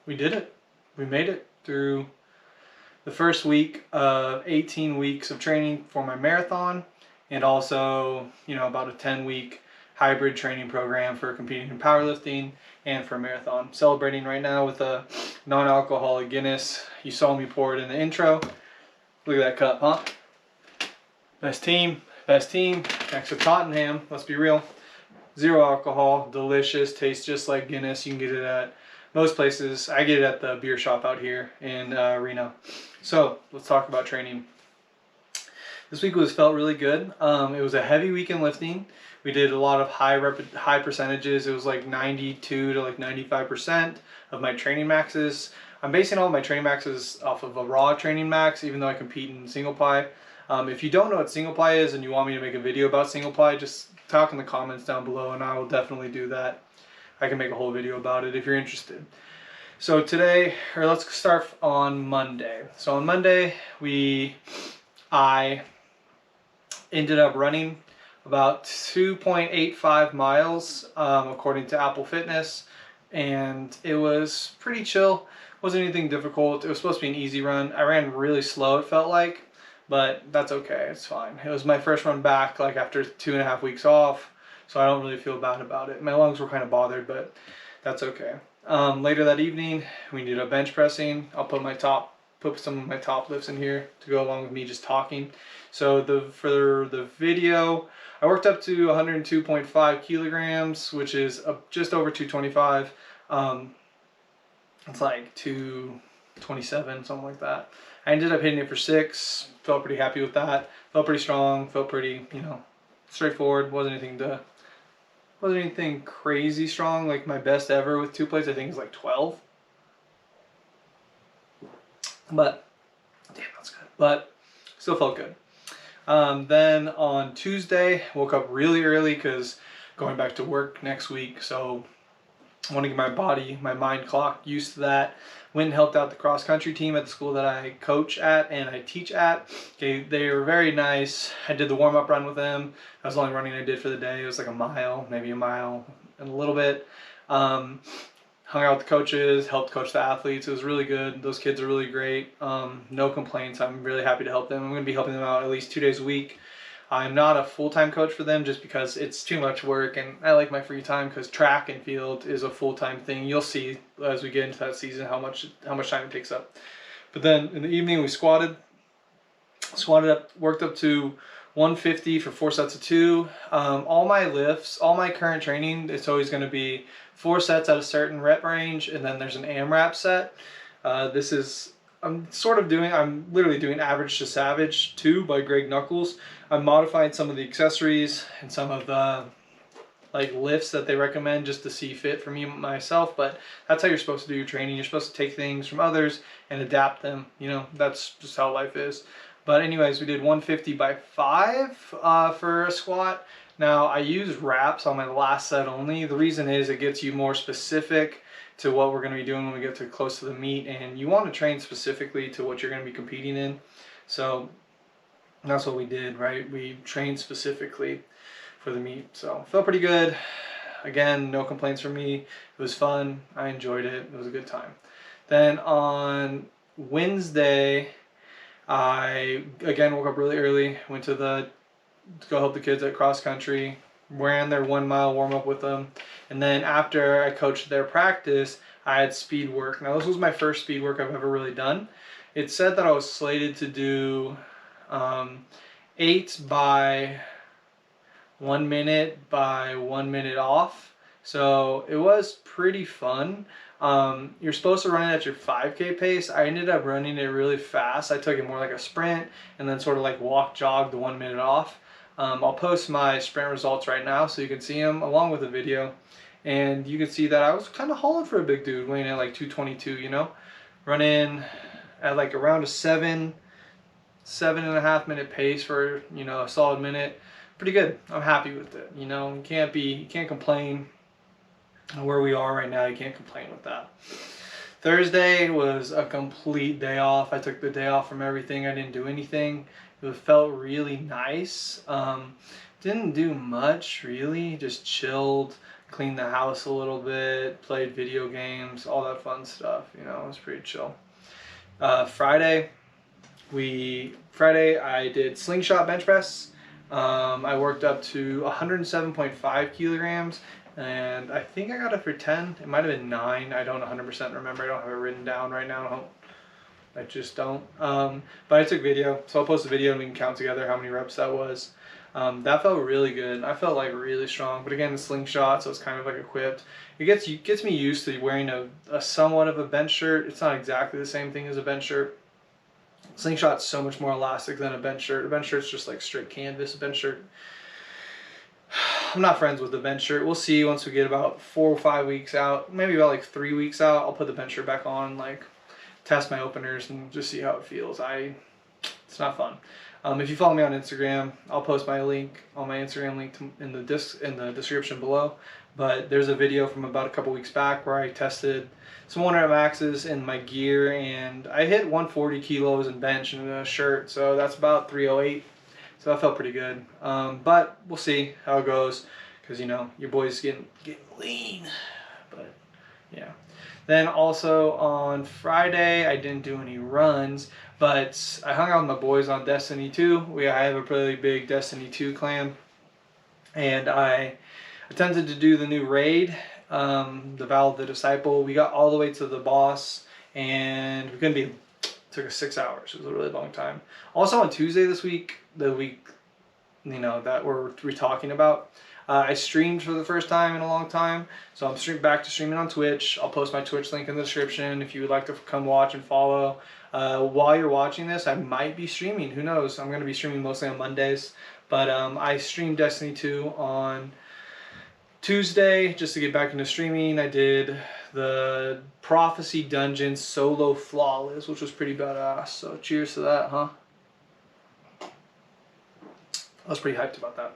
we did it. We made it through the first week of 18 weeks of training for my marathon, and also, about a 10-week hybrid training program for competing in powerlifting and for a marathon. Celebrating right now with a non-alcoholic Guinness. You saw me pour it in the intro. Look at that cup, huh? Best team. Next to Tottenham, let's be real. 0 alcohol, delicious, tastes just like Guinness. You can get it at most places. I get it at the beer shop out here in Reno. So let's talk about training. This week felt really good. It was a heavy week in lifting. We did a lot of high percentages. It was like 92 to like 95% of my training maxes. I'm basing all my training maxes off of a raw training max, even though I compete in single ply. If you don't know what single ply is and you want me to make a video about single ply, just talk in the comments down below and I will definitely do that. I can make a whole video about it if you're interested. So let's start on Monday. So on Monday, I ended up running about 2.85 miles according to Apple Fitness, and it was pretty chill. Wasn't anything difficult. It was supposed to be an easy run. I ran really slow, it felt like, but that's okay, it's fine. It was my first run back like after 2.5 weeks off, so I don't really feel bad about it. My lungs were kind of bothered, but that's okay. Later that evening, we did a bench pressing. I'll put some of my top lifts in here to go along with me just talking. So for the video, I worked up to 102.5 kilograms, which is just over 225. It's like 227, something like that. I ended up hitting it for 6. Felt pretty happy with that. Felt pretty strong. Felt pretty, straightforward. Wasn't anything crazy strong. Like my best ever with 2 plates, I think, is like 12. But damn, that's good. But still felt good. Then on Tuesday, woke up really early because going back to work next week. So I want to get my mind clock used to that. Went and helped out the cross country team at the school that I coach at and I teach at. Okay, they were very nice. I did the warm-up run with them. That was the only running I did for the day. It was like a mile, maybe a mile and a little bit. Hung out with the coaches, helped coach the athletes. It was really good. Those kids are really great. No complaints. I'm really happy to help them. I'm going to be helping them out at least 2 days a week. I'm not a full-time coach for them just because it's too much work, and I like my free time because track and field is a full-time thing. You'll see as we get into that season how much time it takes up. But then in the evening we squatted up, worked up to 150 for 4 sets of 2. All my lifts, all my current training, it's always going to be 4 sets at a certain rep range, and then there's an AMRAP set. I'm literally doing Average to Savage 2 by Greg Knuckles. I'm modifying some of the accessories and some of the lifts that they recommend just to see fit for me myself, but that's how you're supposed to do your training. You're supposed to take things from others and adapt them. That's just how life is. But anyways, we did 150 by 5 for a squat. Now I use wraps on my last set only. The reason is it gets you more specific to what we're going to be doing when we get to close to the meet, and you want to train specifically to what you're going to be competing in. So that's what we did, right? We trained specifically for the meet. So felt pretty good. Again, no complaints from me. It was fun. I enjoyed it. It was a good time. Then on Wednesday, I again woke up really early, went to go help the kids at cross country, ran their 1 mile warm up with them, and then after I coached their practice, I had speed work. Now this was my first speed work I've ever really done. It said that I was slated to do 8 by 1 minute by 1 minute off, so it was pretty fun. You're supposed to run it at your 5K pace. I ended up running it really fast. I took it more like a sprint and then sort of like walk jog the 1 minute off. I'll post my sprint results right now so you can see them along with the video, and you can see that I was kind of hauling for a big dude, weighing at like 222, running at like around a 7.5 minute pace for a solid minute. Pretty good. I'm happy with it. You can't complain where we are right now. You can't complain with that. Thursday was a complete day off. I took the day off from everything. I didn't do anything. It felt really nice. Didn't do much really, just chilled, cleaned the house a little bit, played video games, all that fun stuff. You know, it was pretty chill. Friday I did slingshot bench press. I worked up to 107.5 kilograms, and I think I got it for 10. It might have been 9. I don't 100% remember. I don't have it written down right now. I just don't. But I took video, so I'll post a video and we can count together how many reps that was. That felt really good. I felt like really strong, but again, the slingshot, so it's kind of like equipped. It gets me used to wearing a somewhat of a bench shirt. It's not exactly the same thing as a bench shirt. Slingshot's so much more elastic than a bench shirt. A bench shirt's just like straight canvas. A bench shirt, I'm not friends with the bench shirt. We'll see once we get about 4 or 5 weeks out, maybe about like 3 weeks out. I'll put the bench shirt back on, like test my openers and just see how it feels. It's not fun. If you follow me on Instagram, I'll post my Instagram link in the description below. But there's a video from about a couple weeks back where I tested some 1 rep maxes in my gear, and I hit 140 kilos in bench in a shirt, so that's about 308. So that felt pretty good. But we'll see how it goes, because you know your boy's getting lean. But yeah. Then also on Friday, I didn't do any runs, but I hung out with my boys on Destiny 2. I have a really big Destiny 2 clan, and I attempted to do the new raid, the Vow of the Disciple. We got all the way to the boss, and we couldn't be. It took us 6 hours. It was a really long time. Also on Tuesday this week, the week that we're talking about, I streamed for the first time in a long time, so I'm back to streaming on Twitch. I'll post my Twitch link in the description if you would like to come watch and follow. While you're watching this, I might be streaming. Who knows? I'm going to be streaming mostly on Mondays, but I streamed Destiny 2 on Tuesday just to get back into streaming. I did the Prophecy Dungeon solo flawless, which was pretty badass, so cheers to that, huh? I was pretty hyped about that.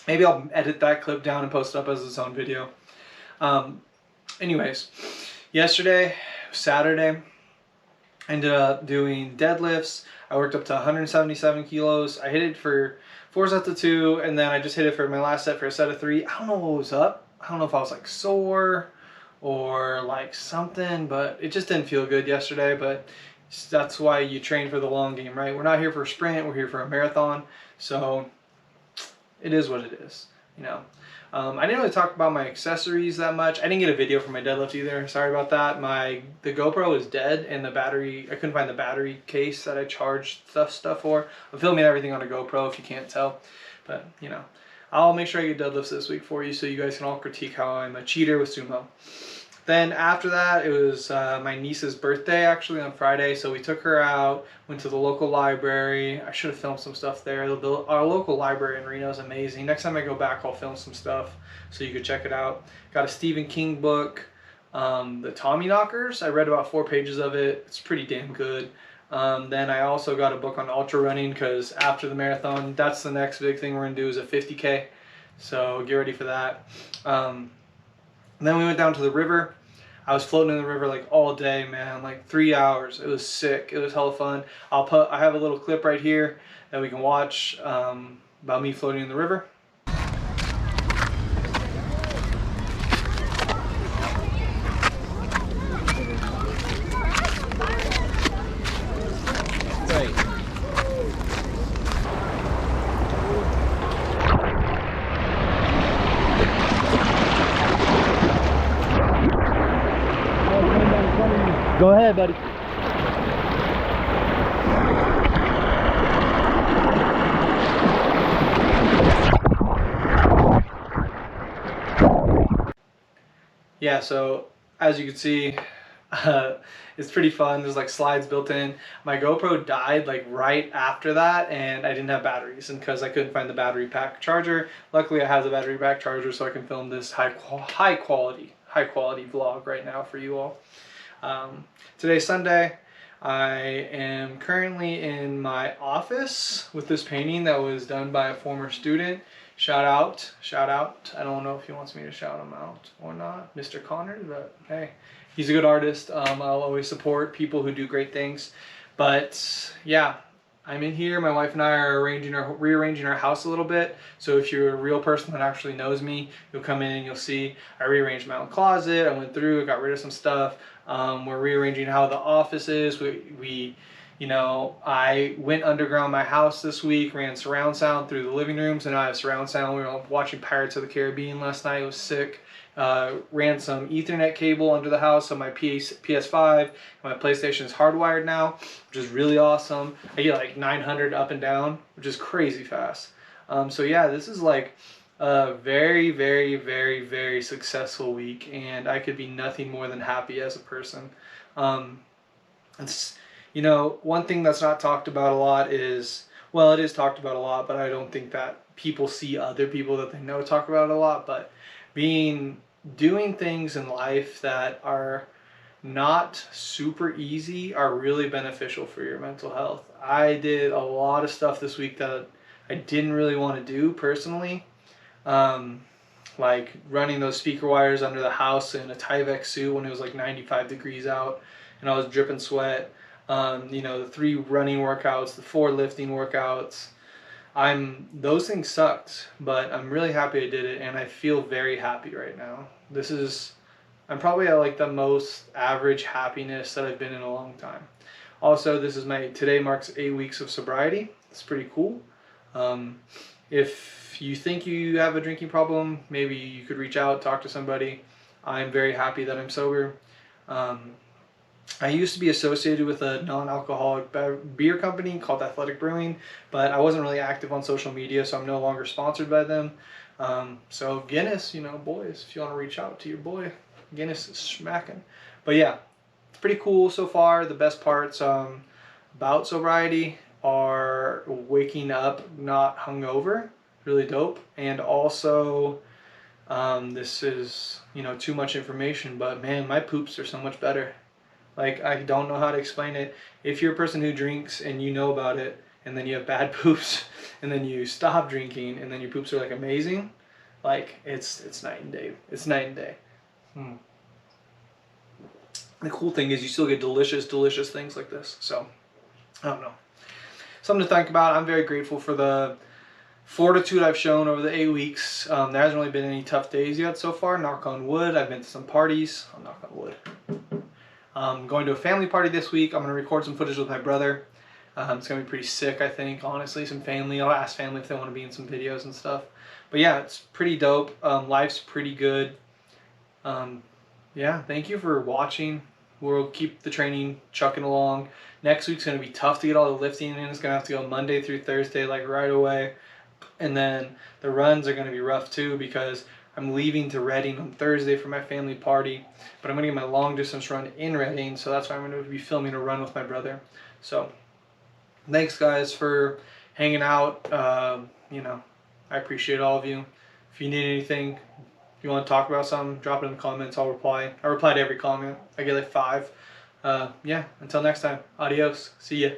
Maybe I'll edit that clip down and post it up as its own video. Anyways, yesterday, Saturday, I ended up doing deadlifts. I worked up to 177 kilos. I hit it for 4 sets of 2, and then I just hit it for my last set for a set of 3. I don't know what was up. I don't know if I was like sore or like something, but it just didn't feel good yesterday. But that's why you train for the long game, right? We're not here for a sprint. We're here for a marathon. So it is what it is, you know. I didn't really talk about my accessories that much. I didn't get a video for my deadlift either. Sorry about that. The GoPro is dead, and the battery, I couldn't find the battery case that I charged stuff for. I'm filming everything on a GoPro if you can't tell. But, you know, I'll make sure I get deadlifts this week for you so you guys can all critique how I'm a cheater with sumo. Then after that, it was my niece's birthday actually on Friday, so we took her out, went to the local library. I should have filmed some stuff there. Our local library in Reno is amazing. Next time I go back, I'll film some stuff so you could check it out. Got a Stephen King book, The Tommy Knockers. I read about 4 pages of it. It's pretty damn good. Then I also got a book on ultra running, because after the marathon, that's the next big thing we're going to do is a 50K. So get ready for that. Then we went down to the river. I was floating in the river like all day, man, like 3 hours. It was sick. It was hella fun. I have a little clip right here that we can watch about me floating in the river. Go ahead, buddy. Yeah, so as you can see, it's pretty fun. There's like slides built in. My GoPro died like right after that, and I didn't have batteries, and because I couldn't find the battery pack charger. Luckily I have the battery pack charger, so I can film this high quality vlog right now for you all. Today's Sunday. I am currently in my office with this painting that was done by a former student. Shout out. I don't know if he wants me to shout him out or not, Mr. Connor, but hey, he's a good artist. I'll always support people who do great things. But yeah, I'm in here. My wife and I are rearranging our house a little bit. So if you're a real person that actually knows me, you'll come in and you'll see I rearranged my own closet. I went through, got rid of some stuff. We're rearranging how the office is. I went underground my house this week, ran surround sound through the living room, so now I have surround sound. We were watching Pirates of the Caribbean last night. It was sick. Ran some Ethernet cable under the house, so my PS5 and my PlayStation is hardwired now, which is really awesome. I get like 900 up and down, which is crazy fast. So yeah, this is like a very, very, very, very successful week, and I could be nothing more than happy as a person. It's, one thing that's not talked about a lot is, well, it is talked about a lot, but I don't think that people see other people that they know talk about it a lot, but doing things in life that are not super easy are really beneficial for your mental health. I did a lot of stuff this week that I didn't really want to do personally, like running those speaker wires under the house in a Tyvek suit when it was like 95 degrees out and I was dripping sweat. The 3 running workouts, the 4 lifting workouts. Those things sucked, but I'm really happy I did it, and I feel very happy right now. I'm probably at like the most average happiness that I've been in a long time. Also, today marks 8 weeks of sobriety. It's pretty cool. If you think you have a drinking problem, maybe you could reach out, talk to somebody. I'm very happy that I'm sober. I used to be associated with a non-alcoholic beer company called Athletic Brewing, but I wasn't really active on social media, so I'm no longer sponsored by them. So Guinness, boys, if you want to reach out to your boy, Guinness is smacking. But yeah, it's pretty cool so far. The best parts about sobriety are waking up not hungover, really dope, and also this is too much information, but man, my poops are so much better. Like, I don't know how to explain it. If you're a person who drinks and you know about it, and then you have bad poops, and then you stop drinking, and then your poops are like amazing, like it's night and day. It's night and day. The cool thing is you still get delicious, delicious things like this. So, I don't know. Something to think about. I'm very grateful for the fortitude I've shown over the 8 weeks. There hasn't really been any tough days yet so far. Knock on wood. I've been to some parties. I'll knock on wood. I'm going to a family party this week. I'm going to record some footage with my brother. It's going to be pretty sick, I think, honestly. Some family. I'll ask family if they want to be in some videos and stuff. But yeah, it's pretty dope. Life's pretty good. Yeah, thank you for watching. We'll keep the training chucking along. Next week's going to be tough to get all the lifting in. It's going to have to go Monday through Thursday, like right away. And then the runs are going to be rough too because I'm leaving to Reading on Thursday for my family party, but I'm going to get my long distance run in Reading, so that's why I'm going to be filming a run with my brother. So thanks guys for hanging out. I appreciate all of you. If you need anything, if you want to talk about something, drop it in the comments. I'll reply. I reply to every comment. I get like 5. Yeah, until next time. Adios. See ya.